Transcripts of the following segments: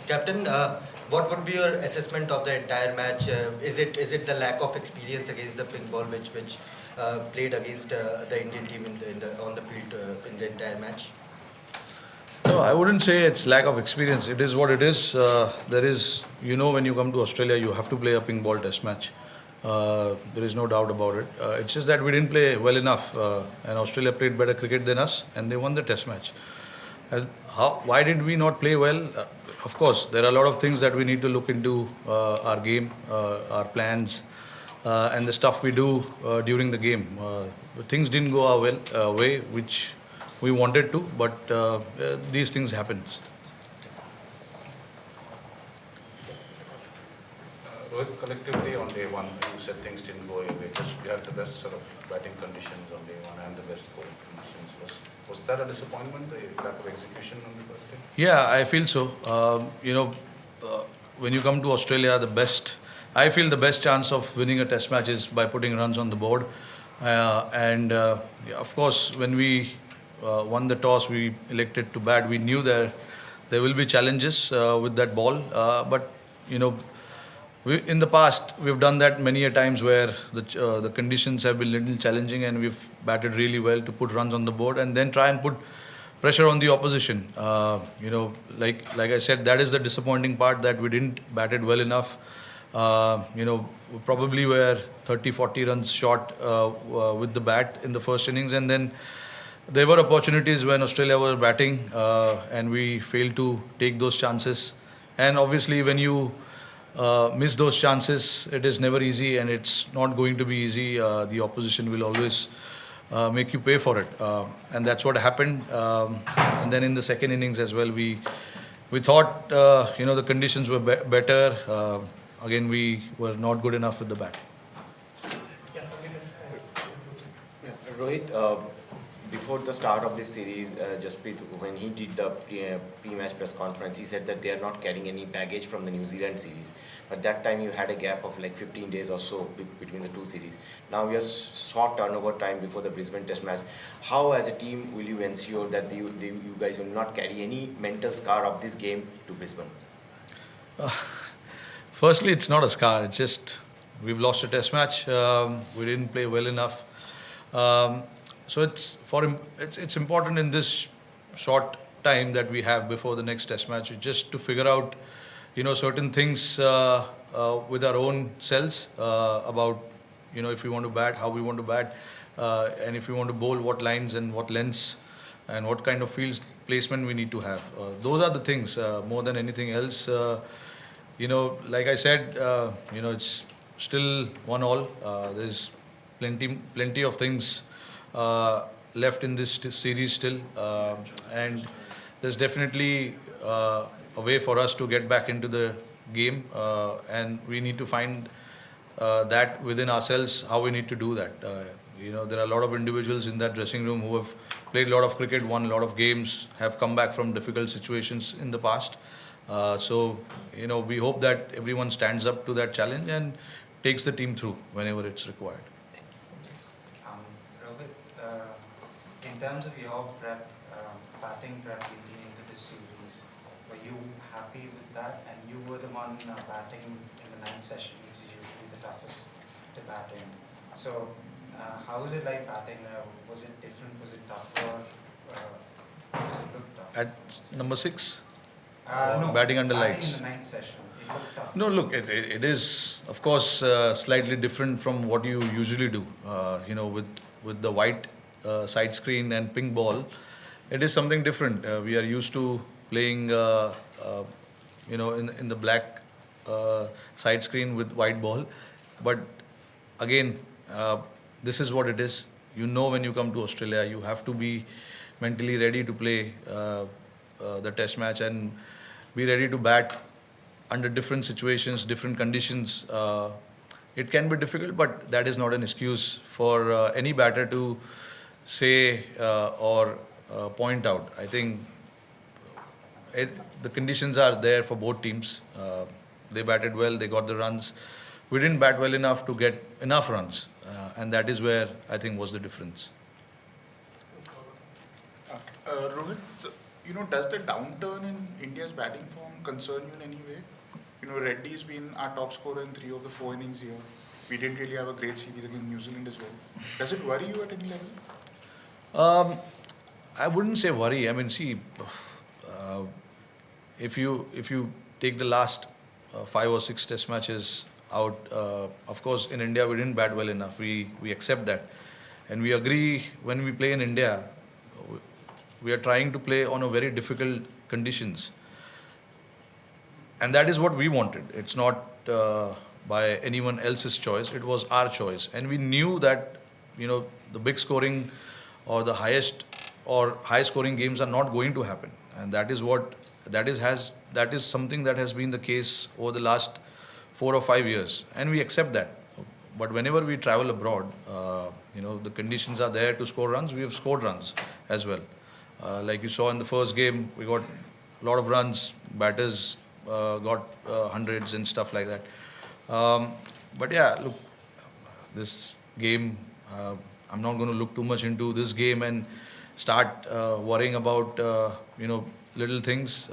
Captain, what would be your assessment of the entire match? Is it the lack of experience against the pink ball which played against the Indian team on the field in the entire match? No, I wouldn't say it's lack of experience. It is what it is. There is, when you come to Australia, you have to play a pink ball test match. There is no doubt about it. It's just that we didn't play well enough, and Australia played better cricket than us, and they won the test match. Why did we not play well? Of course, there are a lot of things that we need to look into our game, our plans, and the stuff we do during the game. Things didn't go our way, which we wanted to, but these things happens. Rohit, collectively on day one, you said things didn't go your way. Just you had the best sort of batting conditions on day one and the best bowling conditions. Was that a disappointment, the lack of execution on the first day? Yeah, I feel so. When you come to Australia, I feel the best chance of winning a test match is by putting runs on the board. Yeah, of course, when we won the toss, we elected to bat. We knew there will be challenges with that ball, but in the past, we've done that many a times where the conditions have been little challenging, and we've batted really well to put runs on the board and then try and put pressure on the opposition. Like I said, that is the disappointing part, that we didn't bat it well enough. We probably were 30, 40 runs short with the bat in the first innings, and then there were opportunities when Australia was batting, and we failed to take those chances. And obviously, when you miss those chances, it is never easy, and it's not going to be easy. The opposition will always make you pay for it, and that's what happened. And then in the second innings as well, we thought the conditions were better. Again, we were not good enough with the bat. Rohit, before the start of this series, Jasprit, when he did the pre-match press conference, he said that they are not carrying any baggage from the New Zealand series. But that time you had a gap of like 15 days or so between the two series. Now we have short turnover time before the Brisbane Test match. How, as a team, will you ensure that you guys will not carry any mental scar of this game to Brisbane? Firstly, it's not a scar. It's just we've lost a test match. We didn't play well enough. So it's important in this short time that we have before the next test match, just to figure out certain things with our own selves about if we want to bat, how we want to bat, and if we want to bowl, what lines and what lengths and what kind of field placement we need to have. Those are the things more than anything else. Like I said, it's still 1-1. There's plenty of things left in this series still, and there's definitely a way for us to get back into the game, and we need to find that within ourselves, how we need to do that. There are a lot of individuals in that dressing room who have played a lot of cricket, won a lot of games, have come back from difficult situations in the past. So we hope that everyone stands up to that challenge and takes the team through whenever it's required. Rohit, in terms of your batting prep leading into this series, were you happy with that? And you were the one batting in the ninth session, which is usually the toughest to bat in. So, how was it like batting there? Was it different? Was it tougher? Does it look tough? At number 6? No, batting under lights. Batting in the ninth session, it looked tough. No, look, it is, of course, slightly different from what you usually do. With the white side screen and pink ball, it is something different. We are used to playing, in the black side screen with white ball. But again, this is what it is. When you come to Australia, you have to be mentally ready to play the test match and be ready to bat under different situations, different conditions. It can be difficult, but that is not an excuse for any batter to say or point out. I think the conditions are there for both teams. They batted well, they got the runs. We didn't bat well enough to get enough runs, and that is where I think was the difference. Rohit, does the downturn in India's batting form concern you in any way? Reddy's been our top scorer in 3 of the 4 innings here. We didn't really have a great series against New Zealand as well. Does it worry you at any level? I wouldn't say worry. I mean, see, uh, if you take the last 5 or 6 test matches out, of course, in India we didn't bat well enough. We accept that, and we agree when we play in India, we are trying to play on a very difficult conditions, and that is what we wanted. It's not by anyone else's choice. It was our choice, and we knew that the big scoring or the highest or high scoring games are not going to happen, and that is something that has been the case over the last 4 or 5 years, and we accept that. But whenever we travel abroad, the conditions are there to score runs. We have scored runs as well. Like you saw in the first game, we got a lot of runs. Batters got hundreds and stuff like that. But yeah, look, this game, I'm not going to look too much into this game and start worrying about little things.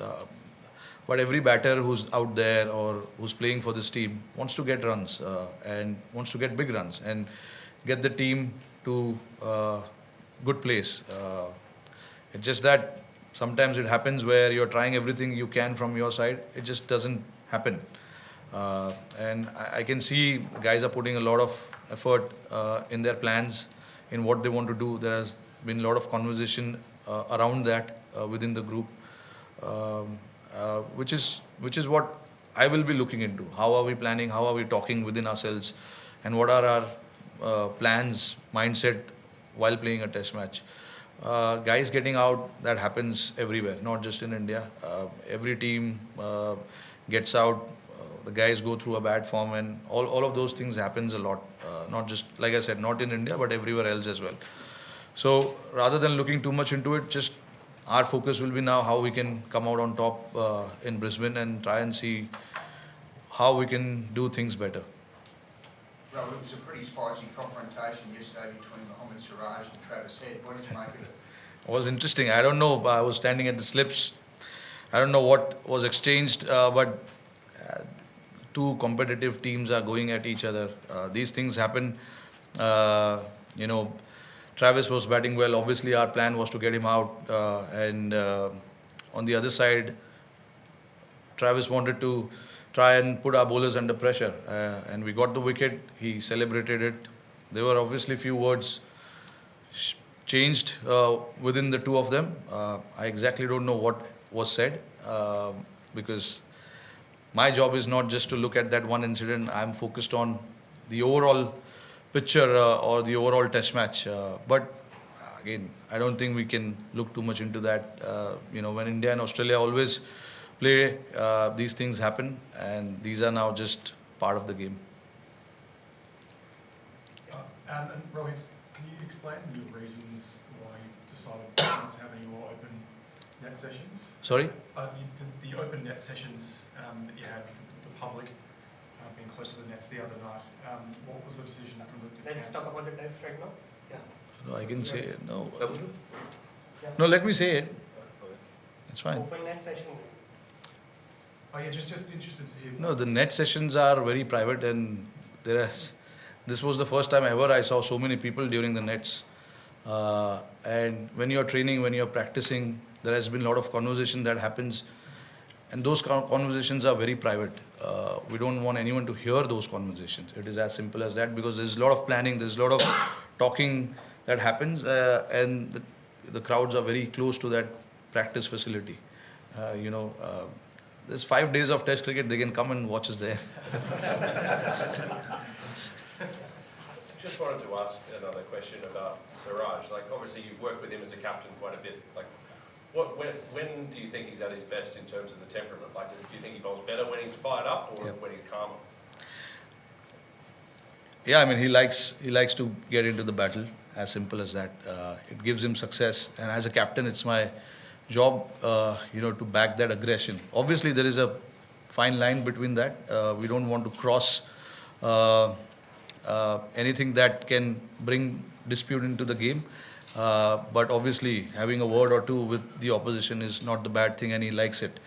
But every batter who's out there or who's playing for this team wants to get runs and wants to get big runs and get the team to good place. It's just that sometimes it happens where you're trying everything you can from your side. It just doesn't happen. And I can see guys are putting a lot of effort in their plans, in what they want to do. There has been a lot of conversation around that within the group, which is what I will be looking into. How are we planning? How are we talking within ourselves? And what are our plans, mindset while playing a test match? Guys getting out, that happens everywhere, not just in India. Every team gets out. The guys go through a bad form, and all of those things happens a lot. Not just, like I said, not in India, but everywhere else as well. So rather than looking too much into it, just our focus will be now how we can come out on top in Brisbane and try and see how we can do things better. Well, it was a pretty spicy confrontation yesterday between Mohammad Siraj and Travis Head. What did you make of it? It was interesting. I don't know. I was standing at the slips. I don't know what was exchanged, but two competitive teams are going at each other. These things happen. Travis was batting well. Obviously, our plan was to get him out. And on the other side, Travis wanted to try and put our bowlers under pressure. And we got the wicket. He celebrated it. There were obviously few words changed within the two of them. I exactly don't know what was said because my job is not just to look at that one incident. I'm focused on the overall picture or the overall test match. But again, I don't think we can look too much into that. When India and Australia always play, these things happen, and these are now just part of the game. And Rohit, can you explain the reasons why you decided not to have any more open net sessions? Sorry? The open net sessions that you had with the public being close to the nets the other night, what was the decision from the Let's talk about the test right now. Yeah. No, I can say it. No. Yeah. No, let me say it. It's fine. Open net session. Oh yeah, just interested to hear. No, the net sessions are very private, and this was the first time ever I saw so many people during the nets. And when you're training, when you're practicing, there has been a lot of conversation that happens, and those conversations are very private. We don't want anyone to hear those conversations. It is as simple as that, because there's a lot of planning, there's a lot of talking that happens, and the crowds are very close to that practice facility. There's 5 days of test cricket, they can come and watch us there. Just wanted to ask another question about Siraj. Like, obviously you've worked with him as a captain quite a bit. Like, when do you think he's at his best in terms of the temperament? Like, do you think he bowls better when he's fired up or when he's calmer? Yeah, I mean, he likes to get into the battle. As simple as that. It gives him success, and as a captain, it's my job, to back that aggression. Obviously, there is a fine line between that. We don't want to cross anything that can bring dispute into the game. But obviously, having a word or two with the opposition is not the bad thing, and he likes it.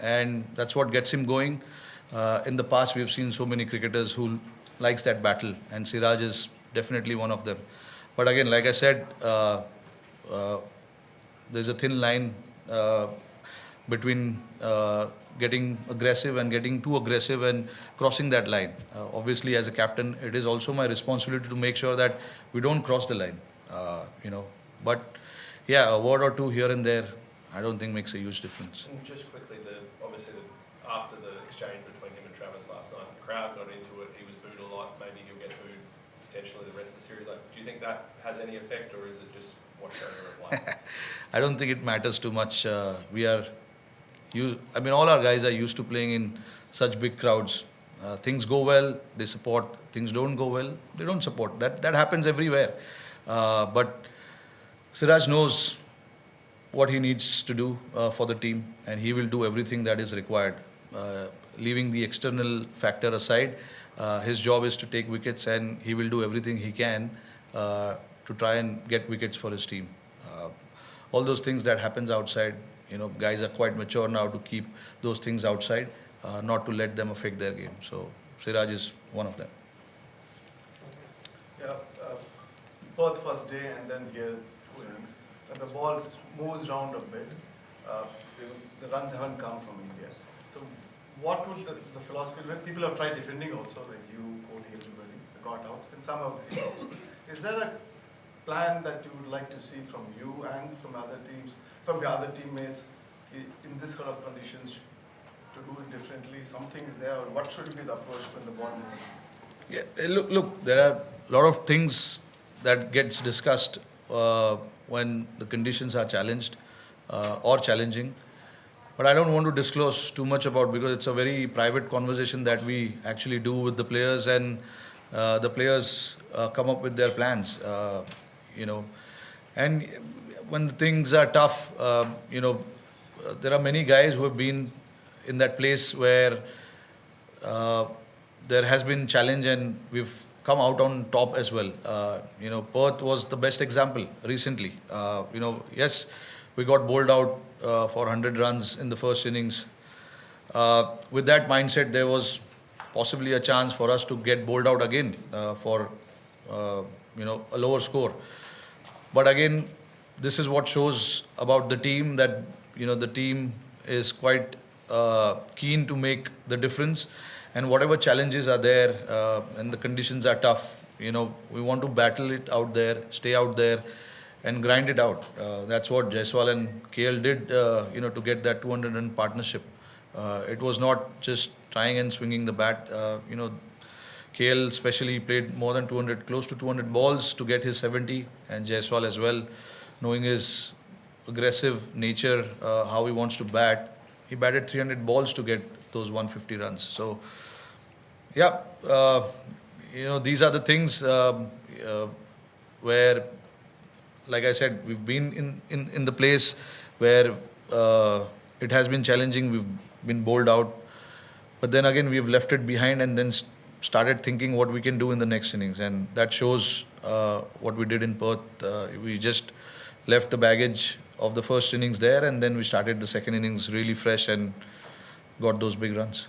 And that's what gets him going. In the past, we've seen so many cricketers who likes that battle, and Siraj is definitely one of them. But again, like I said, uh, there's a thin line between getting aggressive and getting too aggressive and crossing that line. Obviously, as a captain, it is also my responsibility to make sure that we don't cross the line. But yeah, a word or two here and there, I don't think makes a huge difference. And just quickly, after the exchange between him and Travis last night, the crowd got into it. He was booed a lot. Maybe he'll get booed potentially the rest of the series. Like, do you think that has any effect, or is it just what's going to reply? I don't think it matters too much. All our guys are used to playing in such big crowds. Things go well, they support. Things don't go well, they don't support. That happens everywhere. But Siraj knows what he needs to do for the team, and he will do everything that is required. Leaving the external factor aside, his job is to take wickets, and he will do everything he can to try and get wickets for his team. All those things that happens outside, guys are quite mature now to keep those things outside, not to let them affect their game. So Siraj is one of them. Yeah, Perth first day and then here 2 innings. When the ball moves round a bit, the runs haven't come from India. So what would the philosophy, when people have tried defending also, like you, Kohli, everybody, got out, and some have hit also. Is there a plan that you would like to see from you and from other teams, from the other teammates, in this kind of conditions, to do it differently? Something is there, or what should be the approach when the ball moves? Yeah, look, there are a lot of things that gets discussed when the conditions are challenged or challenging. But I don't want to disclose too much about, because it's a very private conversation that we actually do with the players, and the players come up with their plans. And when things are tough, there are many guys who have been in that place where there has been challenge, and we've come out on top as well. Perth was the best example recently. Yes, we got bowled out for 100 runs in the first innings. With that mindset, there was possibly a chance for us to get bowled out again for a lower score. But again, this is what shows about the team, that the team is quite keen to make the difference. And whatever challenges are there and the conditions are tough, we want to battle it out there, stay out there, and grind it out. That's what Jaiswal and KL did, to get that 200-run partnership. It was not just trying and swinging the bat. KL especially played more than 200, close to 200 balls to get his 70, and Jaiswal as well, knowing his aggressive nature, how he wants to bat. He batted 300 balls to get those 150 runs. So, yeah, these are the things where, like I said, we've been in the place where it has been challenging. We've been bowled out, but then again we've left it behind and then started thinking what we can do in the next innings, and that shows what we did in Perth. We just left the baggage of the first innings there, and then we started the second innings really fresh and got those big runs.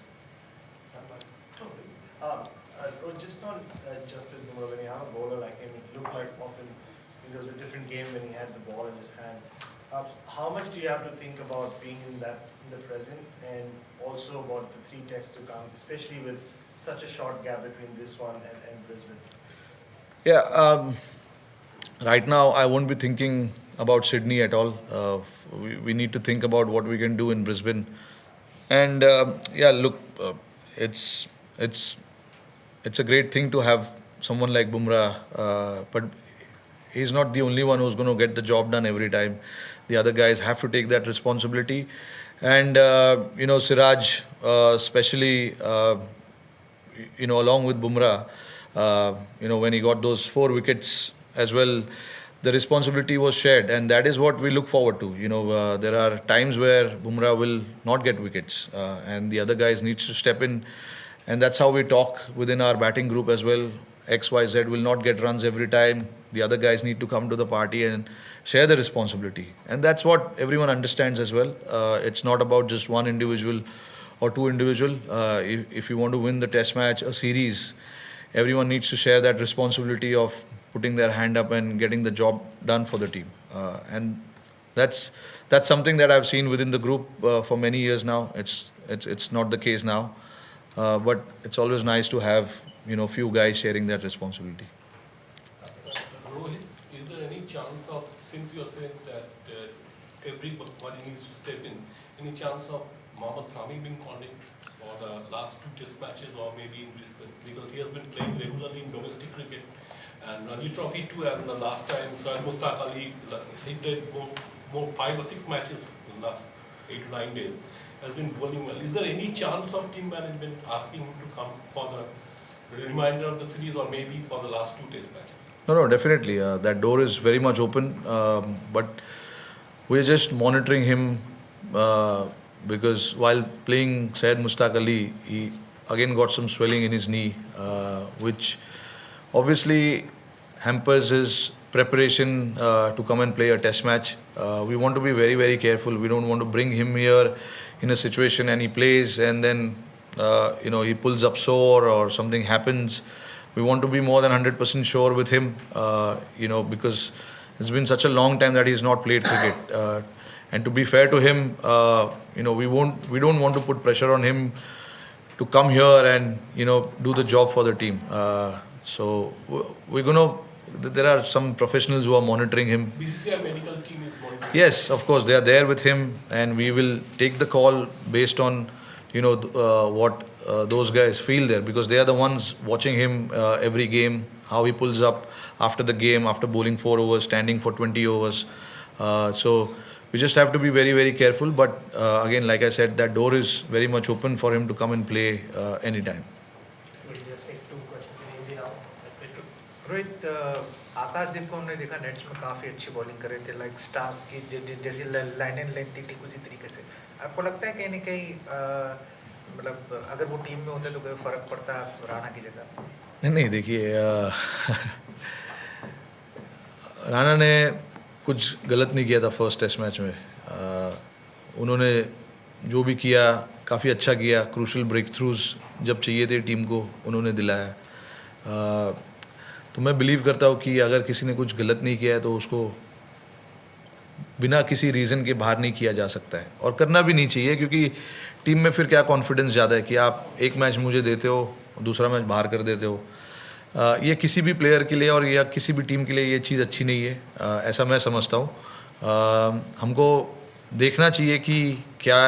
Just on Jasprit Bumrah, when you have a bowler like him, it looked like often there was a different game when he had the ball in his hand. How much do you have to think about being in the present, and also about the 3 tests to come, especially with such a short gap between this one and Brisbane? Yeah, right now I won't be thinking about Sydney at all. We need to think about what we can do in Brisbane. And it's a great thing to have someone like Bumrah, but he's not the only one who's going to get the job done every time. The other guys have to take that responsibility. And, Siraj, especially, along with Bumrah, when he got those 4 wickets as well, the responsibility was shared, and that is what we look forward to. There are times where Bumrah will not get wickets, and the other guys needs to step in, and that's how we talk within our batting group as well. XYZ will not get runs every time. the other guys need to come to the party and share the responsibility. And that's what everyone understands as well. It's not about just one individual or two individual. If you want to win the test match, a series, everyone needs to share that responsibility of putting their hand up and getting the job done for the team. And that's something that I've seen within the group for many years now. It's not the case now, but it's always nice to have few guys sharing that responsibility. Rohit, is there any chance of, since you are saying that everybody needs to step in, any chance of Mohammad Sami being called in for the last 2 test matches or maybe in Brisbane? Because he has been playing regularly in domestic cricket. And Ranji Trophy too, and the last time, Syed Mushtaq Ali, he played more 5 or 6 matches in the last 8 to 9 days, has been bowling well. Is there any chance of team management asking him to come for the remainder of the series or maybe for the last 2 test matches? No, definitely. That door is very much open. But we're just monitoring him because while playing Syed Mushtaq Ali, he again got some swelling in his knee, which obviously hampers his preparation to come and play a test match. We want to be very, very careful. We don't want to bring him here in a situation and he plays and then he pulls up sore or something happens. We want to be more than 100% sure with him, because it's been such a long time that he's not played cricket. And to be fair to him, we don't want to put pressure on him to come here and do the job for the team. So there are some professionals who are monitoring him. BCCI medical team is monitoring. Yes, of course, they are there with him, and we will take the call based on what those guys feel there, because they are the ones watching him every game, how he pulls up after the game, after bowling 4 overs, standing for 20 overs. So we just have to be very, very careful. But again, like I said, that door is very much open for him to come and play anytime. We'll just take 2 questions in Hindi now. That's it. Rohit, आकाशदीप को हमने देखा nets में काफ़ी अच्छी bowling कर रहे थे, like Stark की जैसी लाइन एंड लेंथ थी उसी तरीके से. आपको लगता है कहीं ना कहीं मतलब अगर वो टीम में होते तो कोई फ़र्क पड़ता राणा की जगह? नहीं, देखिए, राणा ने कुछ गलत नहीं किया था फर्स्ट टेस्ट मैच में. उन्होंने जो भी किया काफ़ी अच्छा किया. क्रूशल ब्रेक थ्रूज जब चाहिए थे टीम को उन्होंने दिलाया. तो मैं बिलीव करता हूँ कि अगर किसी ने कुछ गलत नहीं किया है तो उसको बिना किसी रीज़न के बाहर नहीं किया जा सकता है, और करना भी नहीं चाहिए, क्योंकि टीम में फिर क्या कॉन्फिडेंस ज़्यादा है कि आप एक मैच मुझे देते हो, दूसरा मैच बाहर कर देते हो. ये किसी भी प्लेयर के लिए और या किसी भी टीम के लिए ये चीज़ अच्छी नहीं है, ऐसा मैं समझता हूँ. हमको देखना चाहिए कि क्या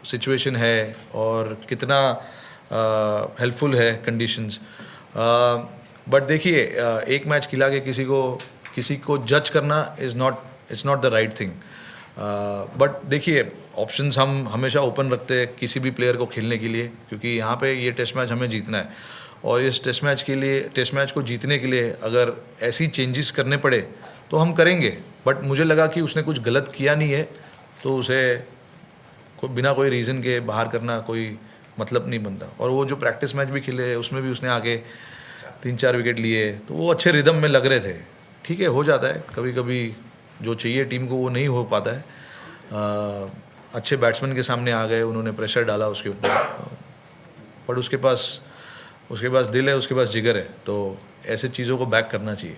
सिचुएशन है और कितना हेल्पफुल है कंडीशंस. बट देखिए, एक मैच खिला के किसी को जज करना it's not the right thing. But देखिए, ऑप्शंस हम हमेशा ओपन रखते हैं किसी भी प्लेयर को खेलने के लिए, क्योंकि यहाँ पे ये टेस्ट मैच हमें जीतना है, और इस टेस्ट मैच को जीतने के लिए अगर ऐसी चेंजेस करने पड़े तो हम करेंगे. बट मुझे लगा कि उसने कुछ गलत किया नहीं है, तो उसे बिना कोई रीज़न के बाहर करना कोई मतलब नहीं बनता. और वो जो प्रैक्टिस मैच भी खेले उसमें भी उसने आके 3-4 विकेट लिए, तो वो अच्छे रिदम में लग रहे थे. ठीक है, हो जाता है कभी कभी, जो चाहिए टीम को वो नहीं हो पाता है. अच्छे बैट्समैन के सामने आ गए, उन्होंने प्रेशर डाला उसके ऊपर, बट उसके पास दिल है, उसके पास जिगर है, तो ऐसे चीज़ों को बैक करना चाहिए.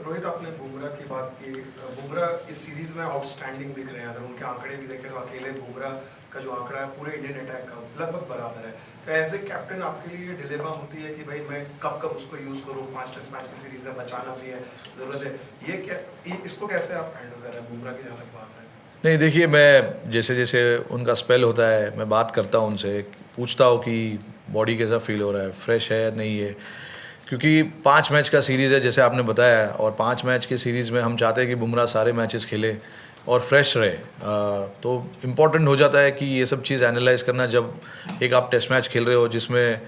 रोहित, आपने बुमराह की बात की. बुमराह इस सीरीज में आउटस्टैंडिंग दिख रहे हैं. अगर उनके आंकड़े भी देखें तो अकेले बुमराह का जो आंकड़ा है पूरे इंडियन अटैक का लगभग बराबर है. तो एज ए कैप्टन आपके लिए डिलेमा होती है कि भाई मैं कब उसको यूज़ करूँ. 5 टेस्ट मैच की सीरीज है, बचाना भी है, ज़रूरत है. इसको कैसे आप हैंडल कर रहे हैं बुमराह की जहाँ तक बात है? नहीं, देखिए, मैं जैसे जैसे उनका स्पेल होता है मैं बात करता हूँ उनसे, पूछता हूँ कि बॉडी कैसा फील हो रहा है, फ्रेश है नहीं है, क्योंकि 5 मैच का सीरीज़ है जैसे आपने बताया, और 5 मैच के सीरीज़ में हम चाहते हैं कि बुमराह सारे मैचेस खेले और फ्रेश रहे. तो इम्पॉर्टेंट हो जाता है कि ये सब चीज़ एनालाइज करना, जब एक आप टेस्ट मैच खेल रहे हो जिसमें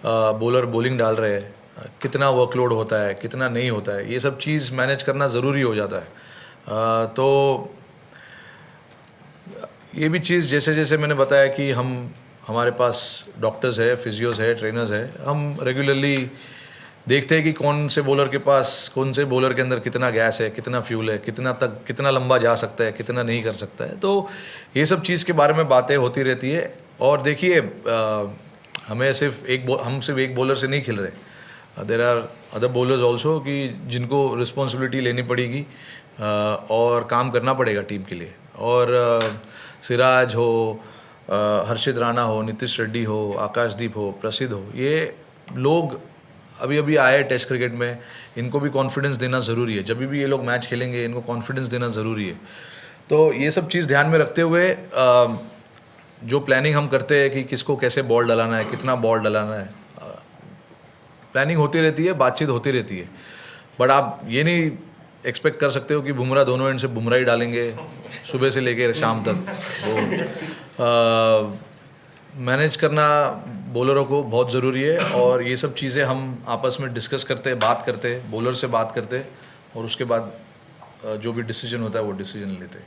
बॉलर बॉलिंग डाल रहे हैं, कितना वर्कलोड होता है, कितना नहीं होता है, ये सब चीज़ मैनेज करना ज़रूरी हो जाता है. तो ये भी चीज़ जैसे जैसे मैंने बताया कि हमारे पास डॉक्टर्स है, फिजियोज़ है, ट्रेनर्स है, हम रेगुलरली देखते हैं कि कौन से बॉलर के पास, कौन से बॉलर के अंदर कितना गैस है, कितना फ्यूल है, कितना लंबा जा सकता है, कितना नहीं कर सकता है। तो ये सब चीज़ के बारे में बातें होती रहती है। और देखिए हम सिर्फ एक बॉलर से नहीं खेल रहे, there are other bowlers also कि जिनको रिस्पॉन्सिबिलिटी लेनी पड़ेगी और काम करना पड़ेगा टीम के लिए। और सिराज हो, हर्षित राणा हो, नीतीश रेड्डी हो, आकाशदीप हो, प्रसिद्ध हो, ये लोग अभी आए टेस्ट क्रिकेट में, इनको भी कॉन्फिडेंस देना ज़रूरी है। जब भी ये लोग मैच खेलेंगे इनको कॉन्फिडेंस देना ज़रूरी है। तो ये सब चीज़ ध्यान में रखते हुए जो प्लानिंग हम करते हैं कि किसको कैसे बॉल डलाना है, कितना बॉल डलाना है, प्लानिंग होती रहती है, बातचीत होती रहती है। बट आप ये नहीं एक्सपेक्ट कर सकते हो कि बुमराह दोनों एंड से बुमराह ही डालेंगे सुबह से लेकर शाम तक। तो मैनेज करना बॉलरों को बहुत ज़रूरी है। और ये सब चीज़ें हम आपस में डिस्कस करते हैं, बात करते हैं, बॉलर से बात करते हैं, और उसके बाद जो भी डिसीजन होता है वो डिसीजन लेते हैं।